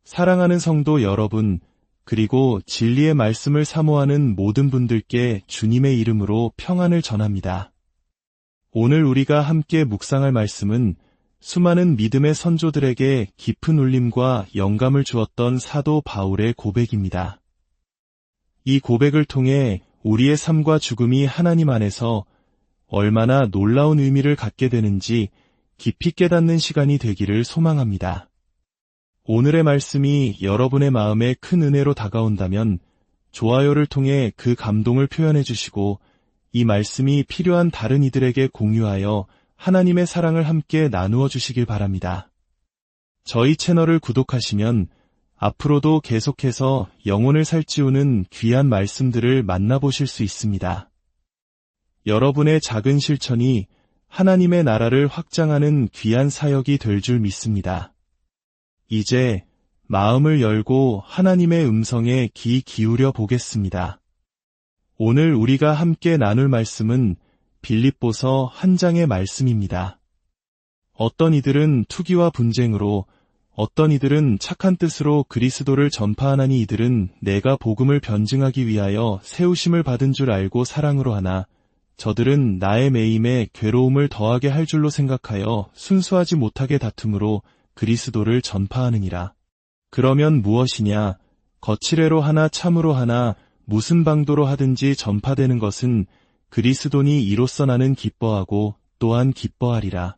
사랑하는 성도 여러분, 그리고 진리의 말씀을 사모하는 모든 분들께 주님의 이름으로 평안을 전합니다. 오늘 우리가 함께 묵상할 말씀은 수많은 믿음의 선조들에게 깊은 울림과 영감을 주었던 사도 바울의 고백입니다. 이 고백을 통해 우리의 삶과 죽음이 하나님 안에서 얼마나 놀라운 의미를 갖게 되는지 깊이 깨닫는 시간이 되기를 소망합니다. 오늘의 말씀이 여러분의 마음에 큰 은혜로 다가온다면 좋아요를 통해 그 감동을 표현해 주시고 이 말씀이 필요한 다른 이들에게 공유하여 하나님의 사랑을 함께 나누어 주시길 바랍니다. 저희 채널을 구독하시면 앞으로도 계속해서 영혼을 살찌우는 귀한 말씀들을 만나보실 수 있습니다. 여러분의 작은 실천이 하나님의 나라를 확장하는 귀한 사역이 될 줄 믿습니다. 이제 마음을 열고 하나님의 음성에 귀 기울여 보겠습니다. 오늘 우리가 함께 나눌 말씀은 빌립보서 1장의 말씀입니다. 어떤 이들은 투기와 분쟁으로, 어떤 이들은 착한 뜻으로 그리스도를 전파하나니 이들은 내가 복음을 변증하기 위하여 세우심을 받은 줄 알고 사랑으로 하나, 저들은 나의 매임에 괴로움을 더하게 할 줄로 생각하여 순수하지 못하게 다툼으로 그리스도를 전파하느니라. 그러면 무엇이냐? 거칠애로 하나 참으로 하나 무슨 방도로 하든지 전파되는 것은 그리스도니 이로써 나는 기뻐하고 또한 기뻐하리라.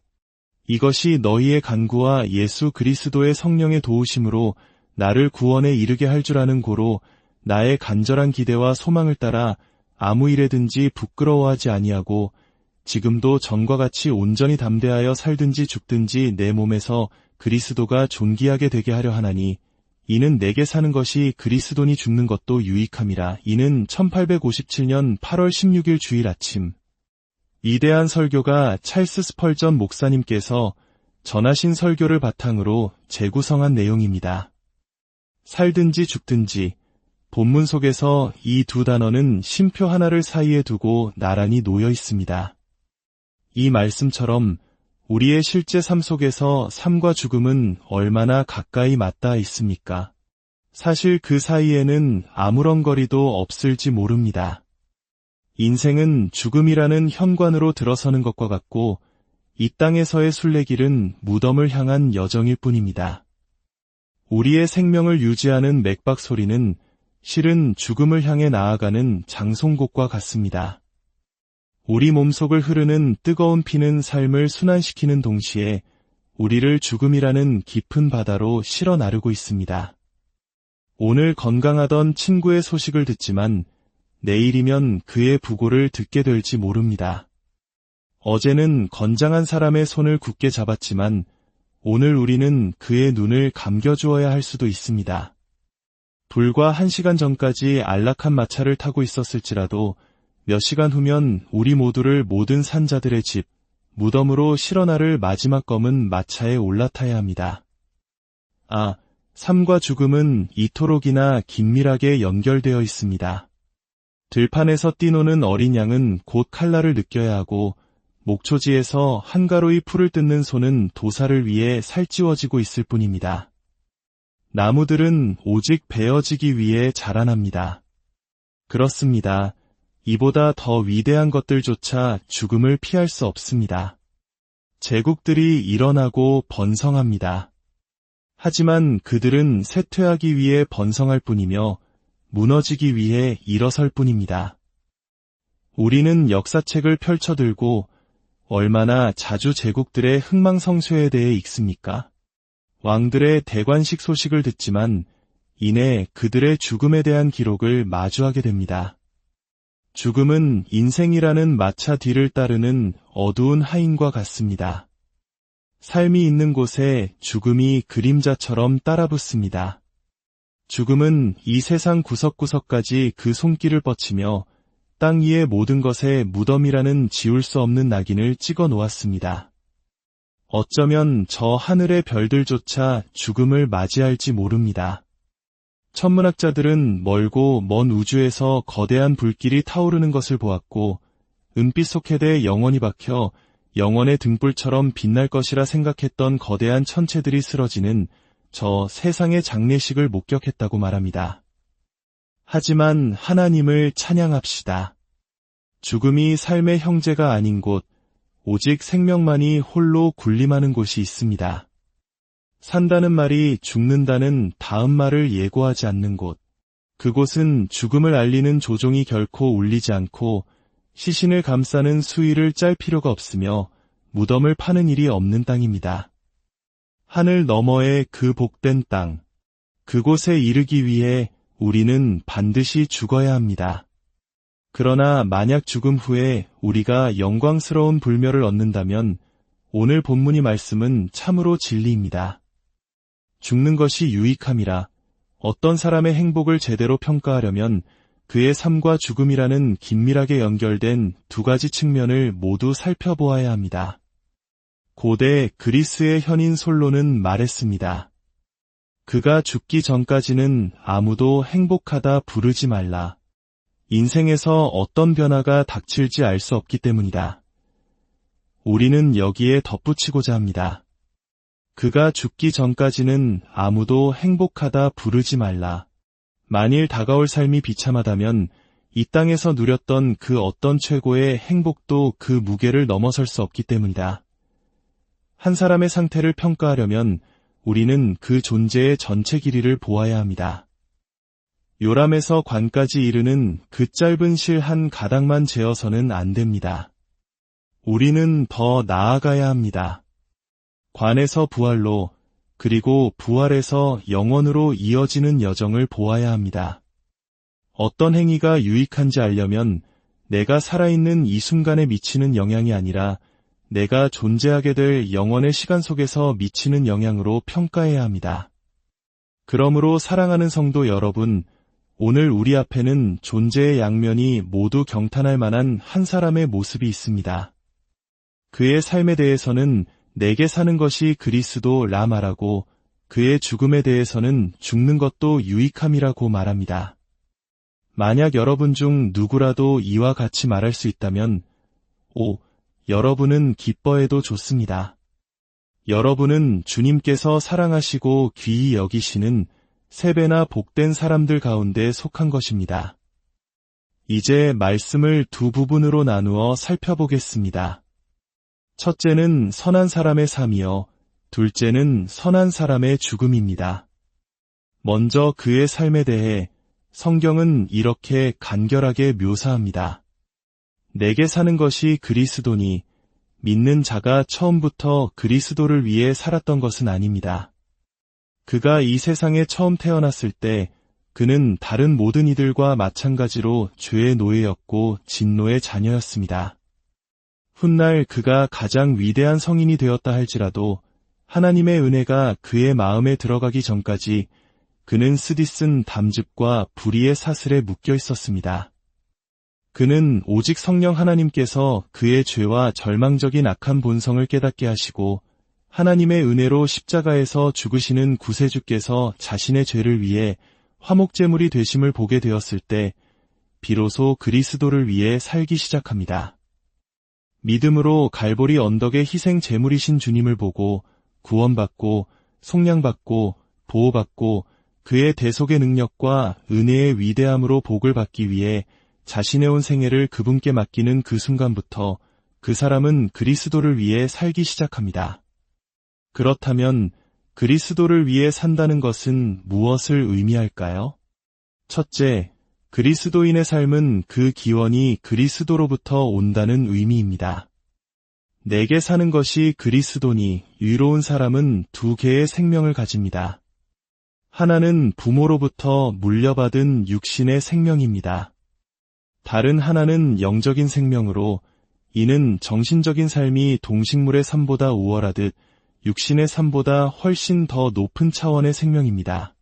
이것이 너희의 간구와 예수 그리스도의 성령의 도우심으로 나를 구원에 이르게 할 줄 아는 고로 나의 간절한 기대와 소망을 따라 아무 일에든지 부끄러워하지 아니하고 지금도 전과 같이 온전히 담대하여 살든지 죽든지 내 몸에서 그리스도가 존귀하게 되게 하려 하나니 이는 내게 사는 것이 그리스도니 죽는 것도 유익함이라. 이는 1857년 8월 16일 주일 아침 위대한 설교가 찰스 스펄전 목사님께서 전하신 설교를 바탕으로 재구성한 내용입니다. 살든지 죽든지 본문 속에서 이 두 단어는 쉼표 하나를 사이에 두고 나란히 놓여 있습니다. 이 말씀처럼 우리의 실제 삶 속에서 삶과 죽음은 얼마나 가까이 맞닿아 있습니까? 사실 그 사이에는 아무런 거리도 없을지 모릅니다. 인생은 죽음이라는 현관으로 들어서는 것과 같고 이 땅에서의 순례길은 무덤을 향한 여정일 뿐입니다. 우리의 생명을 유지하는 맥박 소리는 실은 죽음을 향해 나아가는 장송곡과 같습니다. 우리 몸속을 흐르는 뜨거운 피는 삶을 순환시키는 동시에 우리를 죽음이라는 깊은 바다로 실어 나르고 있습니다. 오늘 건강하던 친구의 소식을 듣지만 내일이면 그의 부고를 듣게 될지 모릅니다. 어제는 건장한 사람의 손을 굳게 잡았지만 오늘 우리는 그의 눈을 감겨주어야 할 수도 있습니다. 불과 1시간 전까지 안락한 마차를 타고 있었을지라도 몇 시간 후면 우리 모두를 모든 산자들의 집, 무덤으로 실어 나를 마지막 검은 마차에 올라타야 합니다. 삶과 죽음은 이토록이나 긴밀하게 연결되어 있습니다. 들판에서 뛰노는 어린 양은 곧 칼날을 느껴야 하고 목초지에서 한가로이 풀을 뜯는 소는 도살을 위해 살찌워지고 있을 뿐입니다. 나무들은 오직 베어지기 위해 자라납니다. 그렇습니다. 이보다 더 위대한 것들조차 죽음을 피할 수 없습니다. 제국들이 일어나고 번성합니다. 하지만 그들은 쇠퇴하기 위해 번성할 뿐이며 무너지기 위해 일어설 뿐입니다. 우리는 역사책을 펼쳐들고 얼마나 자주 제국들의 흥망성쇠에 대해 읽습니까? 왕들의 대관식 소식을 듣지만 이내 그들의 죽음에 대한 기록을 마주하게 됩니다. 죽음은 인생이라는 마차 뒤를 따르는 어두운 하인과 같습니다. 삶이 있는 곳에 죽음이 그림자처럼 따라붙습니다. 죽음은 이 세상 구석구석까지 그 손길을 뻗치며 땅 위의 모든 것에 무덤이라는 지울 수 없는 낙인을 찍어 놓았습니다. 어쩌면 저 하늘의 별들조차 죽음을 맞이할지 모릅니다. 천문학자들은 멀고 먼 우주에서 거대한 불길이 타오르는 것을 보았고 은빛 소켓에 영원히 박혀 영원의 등불처럼 빛날 것이라 생각했던 거대한 천체들이 쓰러지는 저 세상의 장례식을 목격했다고 말합니다. 하지만 하나님을 찬양합시다. 죽음이 삶의 형제가 아닌 곳, 오직 생명만이 홀로 군림하는 곳이 있습니다. 산다는 말이 죽는다는 다음 말을 예고하지 않는 곳. 그곳은 죽음을 알리는 조종이 결코 울리지 않고 시신을 감싸는 수위를 짤 필요가 없으며 무덤을 파는 일이 없는 땅입니다. 하늘 너머의 그 복된 땅, 그곳에 이르기 위해 우리는 반드시 죽어야 합니다. 그러나 만약 죽음 후에 우리가 영광스러운 불멸을 얻는다면 오늘 본문의 말씀은 참으로 진리입니다. 죽는 것이 유익함이라. 어떤 사람의 행복을 제대로 평가하려면 그의 삶과 죽음이라는 긴밀하게 연결된 두 가지 측면을 모두 살펴보아야 합니다. 고대 그리스의 현인 솔로는 말했습니다. 그가 죽기 전까지는 아무도 행복하다 부르지 말라. 인생에서 어떤 변화가 닥칠지 알 수 없기 때문이다. 우리는 여기에 덧붙이고자 합니다. 그가 죽기 전까지는 아무도 행복하다 부르지 말라. 만일 다가올 삶이 비참하다면 이 땅에서 누렸던 그 어떤 최고의 행복도 그 무게를 넘어설 수 없기 때문이다. 한 사람의 상태를 평가하려면 우리는 그 존재의 전체 길이를 보아야 합니다. 요람에서 관까지 이르는 그 짧은 실 한 가닥만 재어서는 안 됩니다. 우리는 더 나아가야 합니다. 관에서 부활로, 그리고 부활에서 영원으로 이어지는 여정을 보아야 합니다. 어떤 행위가 유익한지 알려면 내가 살아있는 이 순간에 미치는 영향이 아니라 내가 존재하게 될 영원의 시간 속에서 미치는 영향으로 평가해야 합니다. 그러므로 사랑하는 성도 여러분, 오늘 우리 앞에는 존재의 양면이 모두 경탄할 만한 한 사람의 모습이 있습니다. 그의 삶에 대해서는 내게 사는 것이 그리스도라 말하고 그의 죽음에 대해서는 죽는 것도 유익함이라고 말합니다. 만약 여러분 중 누구라도 이와 같이 말할 수 있다면 여러분은 기뻐해도 좋습니다. 여러분은 주님께서 사랑하시고 귀히 여기시는 세 배나 복된 사람들 가운데 속한 것입니다. 이제 말씀을 두 부분으로 나누어 살펴보겠습니다. 첫째는 선한 사람의 삶이요, 둘째는 선한 사람의 죽음입니다. 먼저 그의 삶에 대해 성경은 이렇게 간결하게 묘사합니다. 내게 사는 것이 그리스도니 믿는 자가 처음부터 그리스도를 위해 살았던 것은 아닙니다. 그가 이 세상에 처음 태어났을 때 그는 다른 모든 이들과 마찬가지로 죄의 노예였고 진노의 자녀였습니다. 훗날 그가 가장 위대한 성인이 되었다 할지라도 하나님의 은혜가 그의 마음에 들어가기 전까지 그는 쓰디쓴 담즙과 불의의 사슬에 묶여 있었습니다. 그는 오직 성령 하나님께서 그의 죄와 절망적인 악한 본성을 깨닫게 하시고 하나님의 은혜로 십자가에서 죽으시는 구세주께서 자신의 죄를 위해 화목제물이 되심을 보게 되었을 때 비로소 그리스도를 위해 살기 시작합니다. 믿음으로 갈보리 언덕의 희생 제물이신 주님을 보고 구원받고 속량받고 보호받고 그의 대속의 능력과 은혜의 위대함으로 복을 받기 위해 자신의 온 생애를 그분께 맡기는 그 순간부터 그 사람은 그리스도를 위해 살기 시작합니다. 그렇다면 그리스도를 위해 산다는 것은 무엇을 의미할까요? 첫째, 그리스도인의 삶은 그 기원이 그리스도로부터 온다는 의미입니다. 내게 사는 것이 그리스도니 의로운 사람은 두 개의 생명을 가집니다. 하나는 부모로부터 물려받은 육신의 생명입니다. 다른 하나는 영적인 생명으로 이는 정신적인 삶이 동식물의 삶보다 우월하듯 육신의 삶보다 훨씬 더 높은 차원의 생명입니다.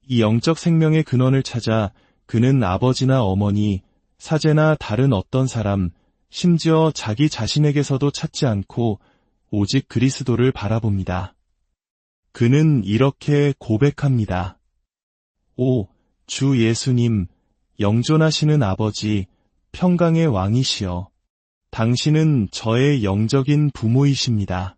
이 영적 생명의 근원을 찾아 그는 아버지나 어머니, 사제나 다른 어떤 사람, 심지어 자기 자신에게서도 찾지 않고 오직 그리스도를 바라봅니다. 그는 이렇게 고백합니다. 오, 주 예수님, 영존하시는 아버지, 평강의 왕이시여. 당신은 저의 영적인 부모이십니다.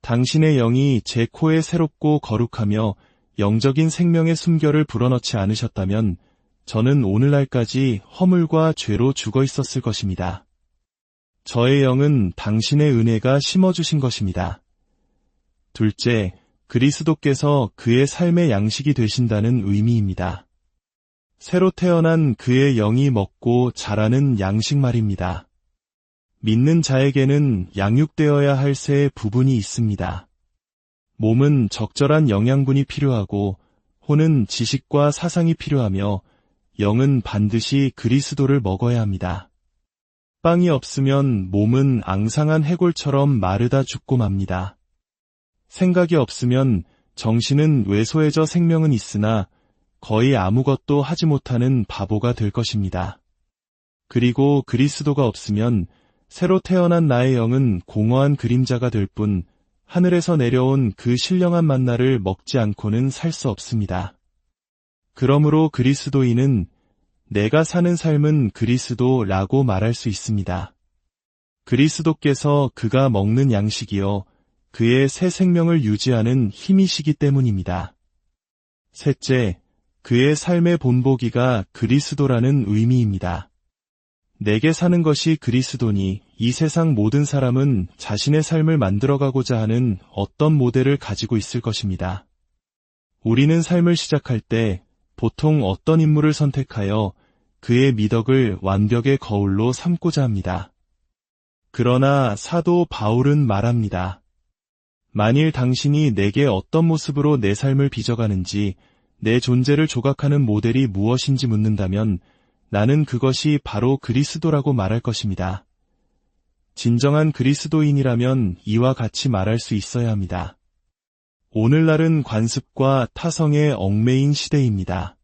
당신의 영이 제 코에 새롭고 거룩하며 영적인 생명의 숨결을 불어넣지 않으셨다면 저는 오늘날까지 허물과 죄로 죽어 있었을 것입니다. 저의 영은 당신의 은혜가 심어주신 것입니다. 둘째, 그리스도께서 그의 삶의 양식이 되신다는 의미입니다. 새로 태어난 그의 영이 먹고 자라는 양식 말입니다. 믿는 자에게는 양육되어야 할 세 부분이 있습니다. 몸은 적절한 영양분이 필요하고 혼은 지식과 사상이 필요하며 영은 반드시 그리스도를 먹어야 합니다. 빵이 없으면 몸은 앙상한 해골처럼 마르다 죽고 맙니다. 생각이 없으면 정신은 왜소해져 생명은 있으나 거의 아무것도 하지 못하는 바보가 될 것입니다. 그리고 그리스도가 없으면 새로 태어난 나의 영은 공허한 그림자가 될 뿐 하늘에서 내려온 그 신령한 만나를 먹지 않고는 살 수 없습니다. 그러므로 그리스도인은 내가 사는 삶은 그리스도라고 말할 수 있습니다. 그리스도께서 그가 먹는 양식이요 그의 새 생명을 유지하는 힘이시기 때문입니다. 셋째, 그의 삶의 본보기가 그리스도라는 의미입니다. 내게 사는 것이 그리스도니 이 세상 모든 사람은 자신의 삶을 만들어가고자 하는 어떤 모델을 가지고 있을 것입니다. 우리는 삶을 시작할 때 보통 어떤 인물을 선택하여 그의 미덕을 완벽의 거울로 삼고자 합니다. 그러나 사도 바울은 말합니다. 만일 당신이 내게 어떤 모습으로 내 삶을 빚어가는지 내 존재를 조각하는 모델이 무엇인지 묻는다면 나는 그것이 바로 그리스도라고 말할 것입니다. 진정한 그리스도인이라면 이와 같이 말할 수 있어야 합니다. 오늘날은 관습과 타성에 얽매인 시대입니다.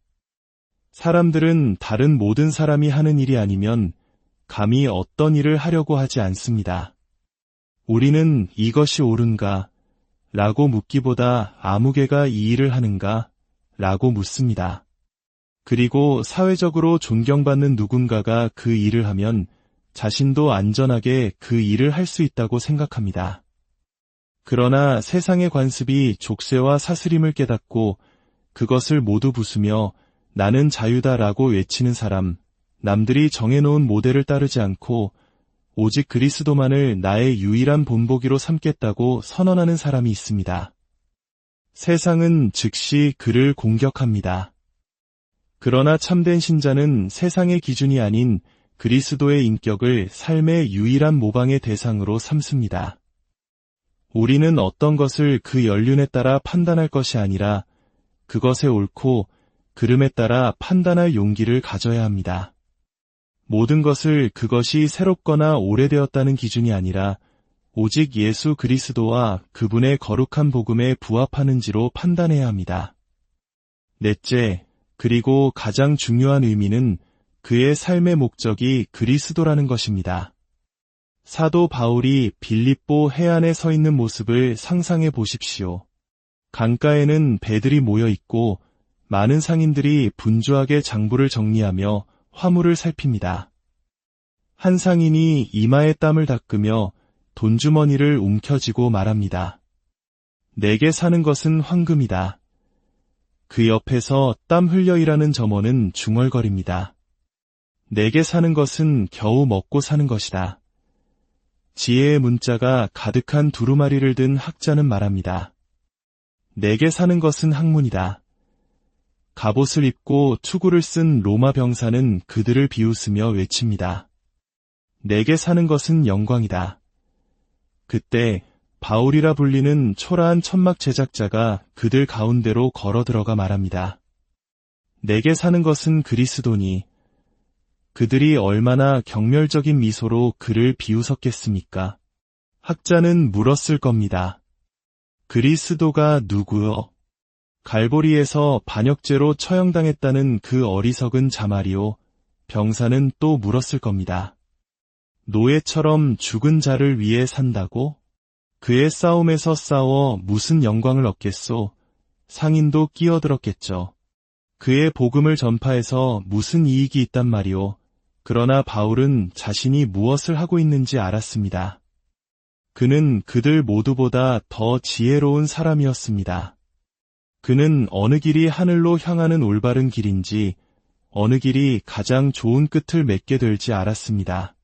사람들은 다른 모든 사람이 하는 일이 아니면 감히 어떤 일을 하려고 하지 않습니다. 우리는 이것이 옳은가? 라고 묻기보다 아무개가 이 일을 하는가? 라고 묻습니다. 그리고 사회적으로 존경받는 누군가가 그 일을 하면 자신도 안전하게 그 일을 할 수 있다고 생각합니다. 그러나 세상의 관습이 족쇄와 사스림을 깨닫고 그것을 모두 부수며 나는 자유다라고 외치는 사람, 남들이 정해놓은 모델을 따르지 않고 오직 그리스도만을 나의 유일한 본보기로 삼겠다고 선언하는 사람이 있습니다. 세상은 즉시 그를 공격합니다. 그러나 참된 신자는 세상의 기준이 아닌 그리스도의 인격을 삶의 유일한 모방의 대상으로 삼습니다. 우리는 어떤 것을 그 연륜에 따라 판단할 것이 아니라 그것의 옳고 그름에 따라 판단할 용기를 가져야 합니다. 모든 것을 그것이 새롭거나 오래되었다는 기준이 아니라 오직 예수 그리스도와 그분의 거룩한 복음에 부합하는지로 판단해야 합니다. 넷째, 그리고 가장 중요한 의미는 그의 삶의 목적이 그리스도라는 것입니다. 사도 바울이 빌립보 해안에 서 있는 모습을 상상해 보십시오. 강가에는 배들이 모여 있고 많은 상인들이 분주하게 장부를 정리하며 화물을 살핍니다. 한 상인이 이마에 땀을 닦으며 돈주머니를 움켜쥐고 말합니다. 내게 사는 것은 황금이다. 그 옆에서 땀 흘려 일하는 점원은 중얼거립니다. 내게 사는 것은 겨우 먹고 사는 것이다. 지혜의 문자가 가득한 두루마리를 든 학자는 말합니다. 내게 사는 것은 학문이다. 갑옷을 입고 투구를 쓴 로마 병사는 그들을 비웃으며 외칩니다. 내게 사는 것은 영광이다. 그때 바울이라 불리는 초라한 천막 제작자가 그들 가운데로 걸어 들어가 말합니다. 내게 사는 것은 그리스도니 그들이 얼마나 경멸적인 미소로 그를 비웃었겠습니까? 학자는 물었을 겁니다. 그리스도가 누구요? 갈보리에서 반역죄로 처형당했다는 그 어리석은 자말이요. 병사는 또 물었을 겁니다. 노예처럼 죽은 자를 위해 산다고? 그의 싸움에서 싸워 무슨 영광을 얻겠소? 상인도 끼어들었겠죠. 그의 복음을 전파해서 무슨 이익이 있단 말이오. 그러나 바울은 자신이 무엇을 하고 있는지 알았습니다. 그는 그들 모두보다 더 지혜로운 사람이었습니다. 그는 어느 길이 하늘로 향하는 올바른 길인지, 어느 길이 가장 좋은 끝을 맺게 될지 알았습니다.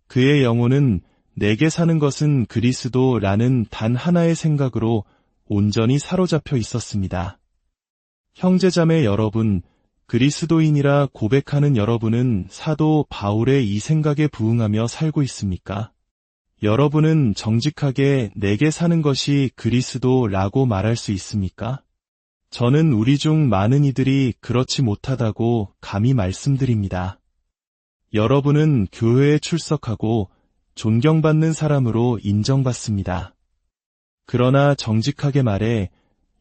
그의 영혼은 내게 사는 것은 그리스도라는 단 하나의 생각으로 온전히 사로잡혀 있었습니다. 형제자매 여러분, 그리스도인이라 고백하는 여러분은 사도 바울의 이 생각에 부응하며 살고 있습니까? 여러분은 정직하게 내게 사는 것이 그리스도라고 말할 수 있습니까? 저는 우리 중 많은 이들이 그렇지 못하다고 감히 말씀드립니다. 여러분은 교회에 출석하고 존경받는 사람으로 인정받습니다. 그러나 정직하게 말해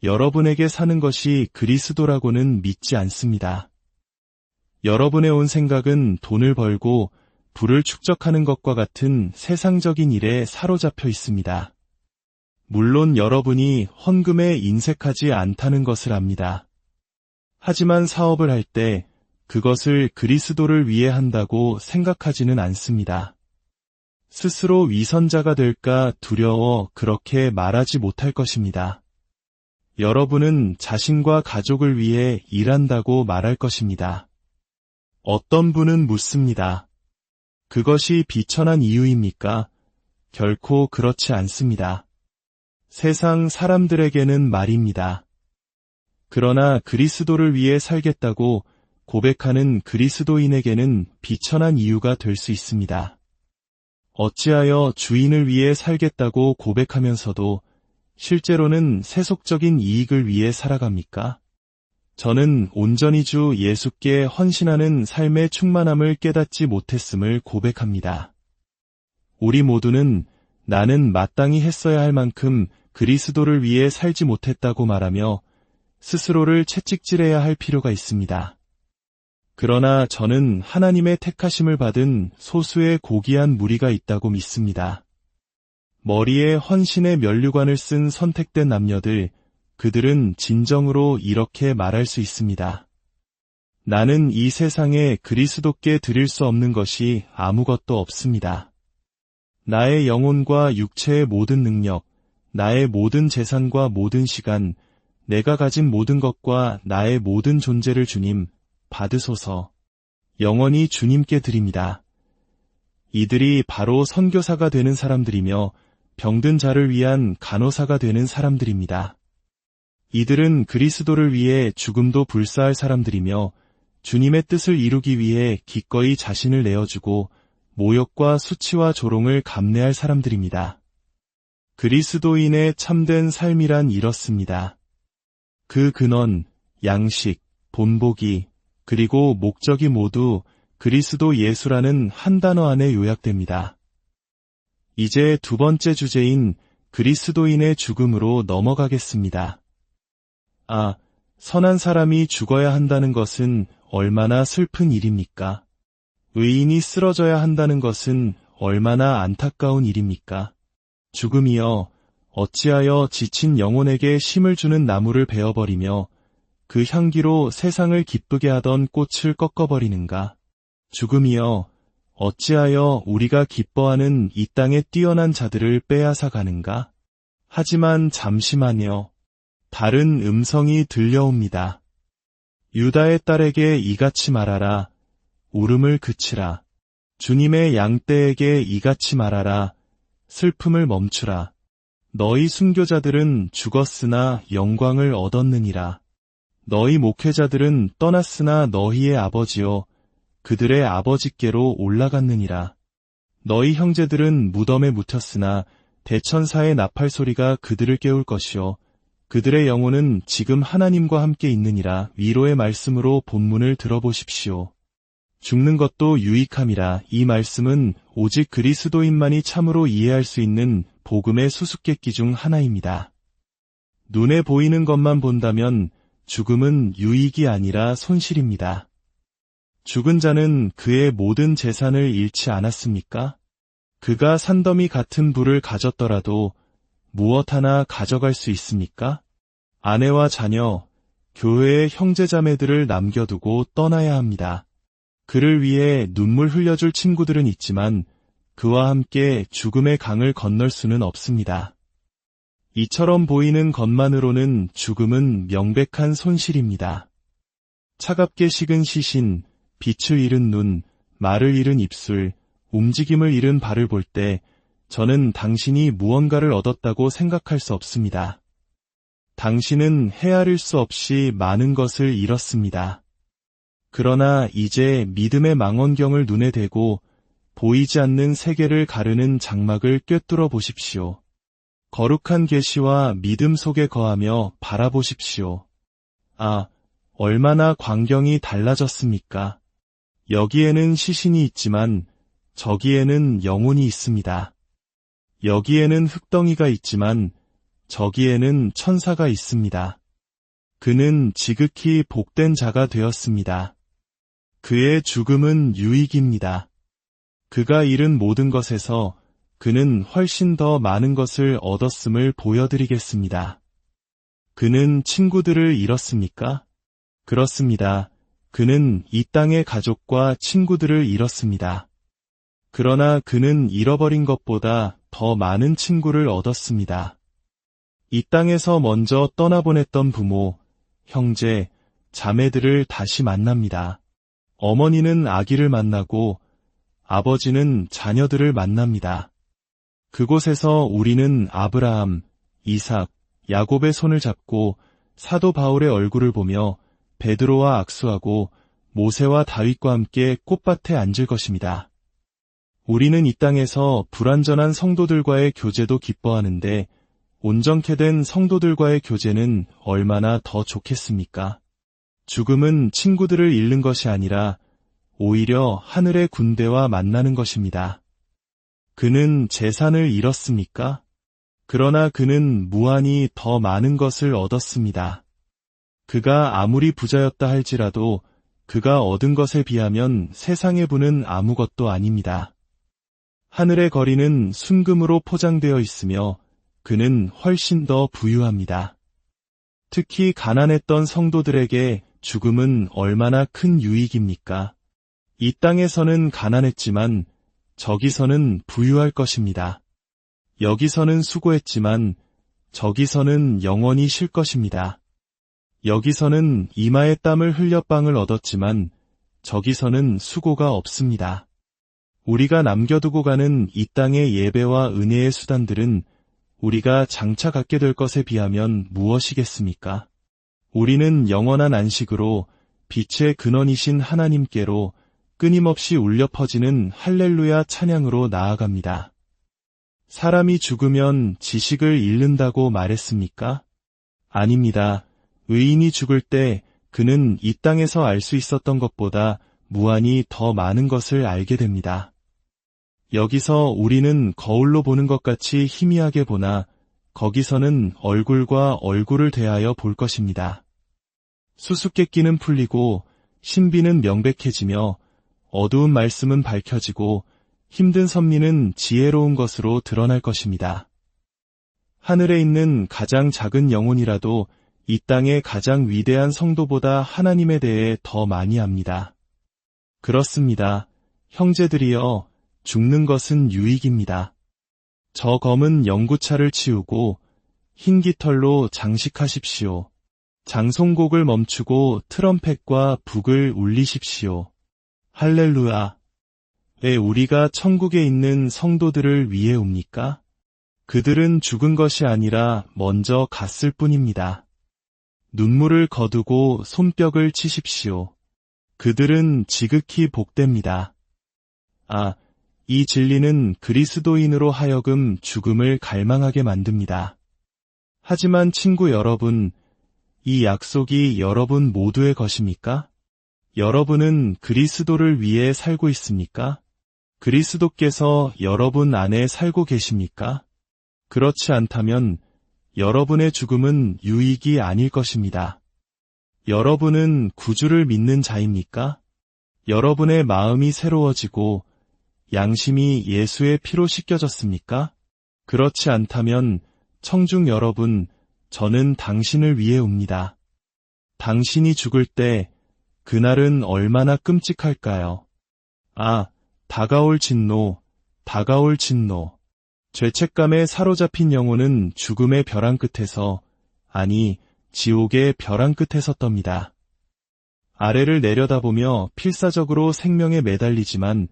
여러분에게 사는 것이 그리스도라고는 믿지 않습니다. 여러분의 온 생각은 돈을 벌고 부를 축적하는 것과 같은 세상적인 일에 사로잡혀 있습니다. 물론 여러분이 헌금에 인색하지 않다는 것을 압니다. 하지만 사업을 할 때 그것을 그리스도를 위해 한다고 생각하지는 않습니다. 스스로 위선자가 될까 두려워 그렇게 말하지 못할 것입니다. 여러분은 자신과 가족을 위해 일한다고 말할 것입니다. 어떤 분은 묻습니다. 그것이 비천한 이유입니까? 결코 그렇지 않습니다. 세상 사람들에게는 말입니다. 그러나 그리스도를 위해 살겠다고 고백하는 그리스도인에게는 비천한 이유가 될 수 있습니다. 어찌하여 주인을 위해 살겠다고 고백하면서도 실제로는 세속적인 이익을 위해 살아갑니까? 저는 온전히 주 예수께 헌신하는 삶의 충만함을 깨닫지 못했음을 고백합니다. 우리 모두는 나는 마땅히 했어야 할 만큼 그리스도를 위해 살지 못했다고 말하며 스스로를 채찍질해야 할 필요가 있습니다. 그러나 저는 하나님의 택하심을 받은 소수의 고귀한 무리가 있다고 믿습니다. 머리에 헌신의 면류관을 쓴 선택된 남녀들, 그들은 진정으로 이렇게 말할 수 있습니다. 나는 이 세상에 그리스도께 드릴 수 없는 것이 아무것도 없습니다. 나의 영혼과 육체의 모든 능력, 나의 모든 재산과 모든 시간, 내가 가진 모든 것과 나의 모든 존재를 주님, 받으소서. 영원히 주님께 드립니다. 이들이 바로 선교사가 되는 사람들이며 병든 자를 위한 간호사가 되는 사람들입니다. 이들은 그리스도를 위해 죽음도 불사할 사람들이며 주님의 뜻을 이루기 위해 기꺼이 자신을 내어주고 모욕과 수치와 조롱을 감내할 사람들입니다. 그리스도인의 참된 삶이란 이렇습니다. 그 근원, 양식, 본보기, 그리고 목적이 모두 그리스도 예수라는 한 단어 안에 요약됩니다. 이제 두 번째 주제인 그리스도인의 죽음으로 넘어가겠습니다. 선한 사람이 죽어야 한다는 것은 얼마나 슬픈 일입니까? 의인이 쓰러져야 한다는 것은 얼마나 안타까운 일입니까? 죽음이여, 어찌하여 지친 영혼에게 쉼을 주는 나무를 베어버리며 그 향기로 세상을 기쁘게 하던 꽃을 꺾어버리는가? 죽음이여, 어찌하여 우리가 기뻐하는 이 땅의 뛰어난 자들을 빼앗아 가는가? 하지만 잠시만요. 다른 음성이 들려옵니다. 유다의 딸에게 이같이 말하라. 울음을 그치라. 주님의 양떼에게 이같이 말하라. 슬픔을 멈추라. 너희 순교자들은 죽었으나 영광을 얻었느니라. 너희 목회자들은 떠났으나 너희의 아버지요 그들의 아버지께로 올라갔느니라. 너희 형제들은 무덤에 묻혔으나 대천사의 나팔 소리가 그들을 깨울 것이요 그들의 영혼은 지금 하나님과 함께 있느니라. 위로의 말씀으로 본문을 들어보십시오. 죽는 것도 유익함이라. 이 말씀은 오직 그리스도인만이 참으로 이해할 수 있는 복음의 수수께끼 중 하나입니다. 눈에 보이는 것만 본다면 죽음은 유익이 아니라 손실입니다. 죽은 자는 그의 모든 재산을 잃지 않았습니까? 그가 산더미 같은 부를 가졌더라도 무엇 하나 가져갈 수 있습니까? 아내와 자녀, 교회의 형제자매들을 남겨두고 떠나야 합니다. 그를 위해 눈물 흘려줄 친구들은 있지만 그와 함께 죽음의 강을 건널 수는 없습니다. 이처럼 보이는 것만으로는 죽음은 명백한 손실입니다. 차갑게 식은 시신, 빛을 잃은 눈, 말을 잃은 입술, 움직임을 잃은 발을 볼 때 저는 당신이 무언가를 얻었다고 생각할 수 없습니다. 당신은 헤아릴 수 없이 많은 것을 잃었습니다. 그러나 이제 믿음의 망원경을 눈에 대고 보이지 않는 세계를 가르는 장막을 꿰뚫어 보십시오. 거룩한 계시와 믿음 속에 거하며 바라보십시오. 아, 얼마나 광경이 달라졌습니까? 여기에는 시신이 있지만 저기에는 영혼이 있습니다. 여기에는 흙덩이가 있지만 저기에는 천사가 있습니다. 그는 지극히 복된 자가 되었습니다. 그의 죽음은 유익입니다. 그가 잃은 모든 것에서 그는 훨씬 더 많은 것을 얻었음을 보여드리겠습니다. 그는 친구들을 잃었습니까? 그렇습니다. 그는 이 땅의 가족과 친구들을 잃었습니다. 그러나 그는 잃어버린 것보다 더 많은 친구를 얻었습니다. 이 땅에서 먼저 떠나보냈던 부모, 형제, 자매들을 다시 만납니다. 어머니는 아기를 만나고 아버지는 자녀들을 만납니다. 그곳에서 우리는 아브라함, 이삭, 야곱의 손을 잡고 사도 바울의 얼굴을 보며 베드로와 악수하고 모세와 다윗과 함께 꽃밭에 앉을 것입니다. 우리는 이 땅에서 불완전한 성도들과의 교제도 기뻐하는데 온전케 된 성도들과의 교제는 얼마나 더 좋겠습니까? 죽음은 친구들을 잃는 것이 아니라 오히려 하늘의 군대와 만나는 것입니다. 그는 재산을 잃었습니까? 그러나 그는 무한히 더 많은 것을 얻었습니다. 그가 아무리 부자였다 할지라도 그가 얻은 것에 비하면 세상의 부는 아무것도 아닙니다. 하늘의 거리는 순금으로 포장되어 있으며 그는 훨씬 더 부유합니다. 특히 가난했던 성도들에게 죽음은 얼마나 큰 유익입니까? 이 땅에서는 가난했지만 저기서는 부유할 것입니다. 여기서는 수고했지만 저기서는 영원히 쉴 것입니다. 여기서는 이마에 땀을 흘려 빵을 얻었지만 저기서는 수고가 없습니다. 우리가 남겨두고 가는 이 땅의 예배와 은혜의 수단들은 우리가 장차 갖게 될 것에 비하면 무엇이겠습니까? 우리는 영원한 안식으로 빛의 근원이신 하나님께로 끊임없이 울려 퍼지는 할렐루야 찬양으로 나아갑니다. 사람이 죽으면 지식을 잃는다고 말했습니까? 아닙니다. 의인이 죽을 때 그는 이 땅에서 알 수 있었던 것보다 무한히 더 많은 것을 알게 됩니다. 여기서 우리는 거울로 보는 것 같이 희미하게 보나 거기서는 얼굴과 얼굴을 대하여 볼 것입니다. 수수께끼는 풀리고 신비는 명백해지며 어두운 말씀은 밝혀지고 힘든 섭리는 지혜로운 것으로 드러날 것입니다. 하늘에 있는 가장 작은 영혼이라도 이 땅의 가장 위대한 성도보다 하나님에 대해 더 많이 압니다. 그렇습니다. 형제들이여, 죽는 것은 유익입니다. 저 검은 연구차를 치우고 흰 깃털로 장식하십시오. 장송곡을 멈추고 트럼펫과 북을 울리십시오. 할렐루야. 왜 우리가 천국에 있는 성도들을 위해 옵니까? 그들은 죽은 것이 아니라 먼저 갔을 뿐입니다. 눈물을 거두고 손뼉을 치십시오. 그들은 지극히 복됩니다. 아, 이 진리는 그리스도인으로 하여금 죽음을 갈망하게 만듭니다. 하지만 친구 여러분, 이 약속이 여러분 모두의 것입니까? 여러분은 그리스도를 위해 살고 있습니까? 그리스도께서 여러분 안에 살고 계십니까? 그렇지 않다면 여러분의 죽음은 유익이 아닐 것입니다. 여러분은 구주를 믿는 자입니까? 여러분의 마음이 새로워지고 양심이 예수의 피로 씻겨졌습니까? 그렇지 않다면 청중 여러분, 저는 당신을 위해 옵니다. 당신이 죽을 때 그날은 얼마나 끔찍할까요? 아, 다가올 진노, 다가올 진노. 죄책감에 사로잡힌 영혼은 죽음의 벼랑 끝에서, 아니, 지옥의 벼랑 끝에 섰답니다. 아래를 내려다보며 필사적으로 생명에 매달리지만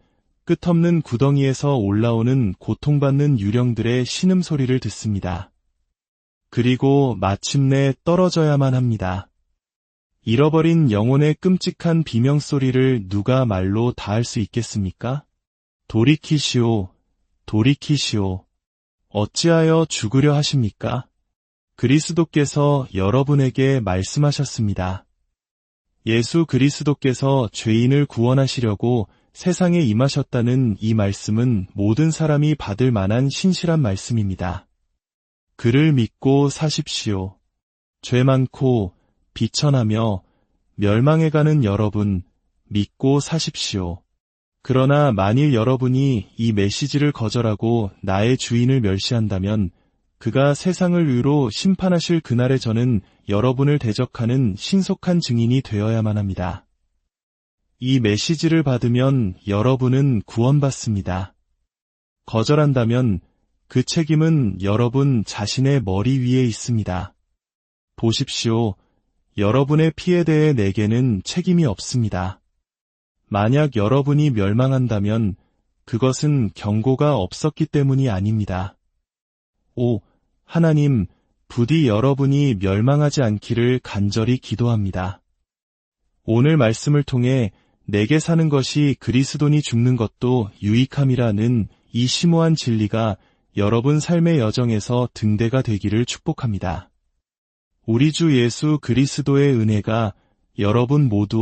끝없는 구덩이에서 올라오는 고통받는 유령들의 신음소리를 듣습니다. 그리고 마침내 떨어져야만 합니다. 잃어버린 영혼의 끔찍한 비명소리를 누가 말로 다할 수 있겠습니까? 돌이키시오, 돌이키시오. 어찌하여 죽으려 하십니까? 그리스도께서 여러분에게 말씀하셨습니다. 예수 그리스도께서 죄인을 구원하시려고 세상에 임하셨다는 이 말씀은 모든 사람이 받을 만한 신실한 말씀입니다. 그를 믿고 사십시오. 죄 많고 비천하며 멸망해가는 여러분, 믿고 사십시오. 그러나 만일 여러분이 이 메시지를 거절하고 나의 주인을 멸시한다면 그가 세상을 위로 심판하실 그날에 저는 여러분을 대적하는 신속한 증인이 되어야만 합니다. 이 메시지를 받으면 여러분은 구원받습니다. 거절한다면 그 책임은 여러분 자신의 머리 위에 있습니다. 보십시오. 여러분의 피에 대해 내게는 책임이 없습니다. 만약 여러분이 멸망한다면 그것은 경고가 없었기 때문이 아닙니다. 오, 하나님, 부디 여러분이 멸망하지 않기를 간절히 기도합니다. 오늘 말씀을 통해 내게 사는 것이 그리스도니 죽는 것도 유익함이라는 이 심오한 진리가 여러분 삶의 여정에서 등대가 되기를 축복합니다. 우리 주 예수 그리스도의 은혜가 여러분 모두